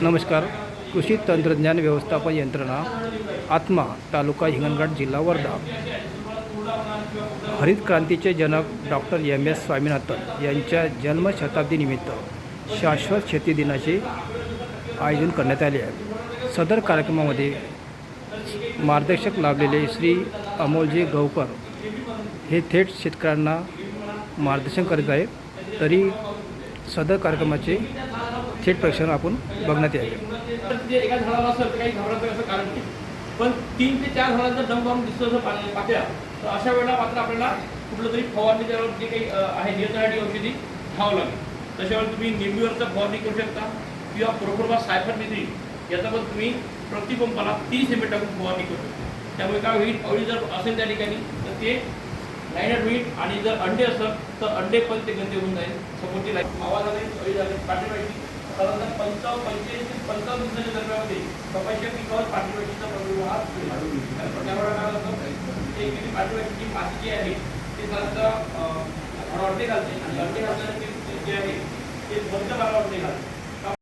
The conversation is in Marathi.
नमस्कार. कृषी तंत्रज्ञान व्यवस्थापन यंत्रणा आत्मा तालुका हिंगणघाट जिल्हा वर्धा. हरित क्रांतीचे जनक डॉक्टर एम.एस. स्वामीनाथन यांच्या जन्मशताब्दीनिमित्त शाश्वत शेती दिनाचे आयोजन करण्यात आले आहे. सदर कार्यक्रमामध्ये मार्गदर्शक लाभलेले श्री अमोलजी गवकर हे थेट शेतकऱ्यांना मार्गदर्शन करीत आहेत. तरी सदर कार्यक्रमाचे थेट प्रक्षेपण आपण बघण्यात यावे. एका झाडाला असं काही घाबरायचं असं कारण नाही, पण 3 ते 4 झाडांचा डंप मारून दिसतो असं पातळ्या, तर अशा वेळेला मात्र आपल्याला कुठलं तरी फवारणी त्यावर जे काही आहे नियंत्रणाची औषधी घ्यावं लागेल. तशावेळी तुम्ही निंबीवरचा फवारणी करू शकता किंवा प्रोफोर्बा सायफरमेथ्रिन याचा पण तुम्ही प्रतिपंपाला 30 ml टाकून फवारणी करू शकता. त्यामुळे काय होईल, अळी जर असेल त्या ठिकाणी तर ते लाईनर होईल आणि जर अंडे असेल तर अंडे पण ते गंदे होऊन जाईल. समोरची लाईन आवाज आले, अळी झाली, पाठीमागची साधारणतः 45 ते 55 दिवसाच्या दरम्यानमध्ये कपाशीच्या पिकावर पाठीमागीचा प्रादुर्भाव होईल. त्यामुळे काय होतं, ते पाठीमागची माती जी आहे ते साधारणतः अंडे घालते आणि अंडे घालताना जे आहे ते बंद भागावर अंडे घालते.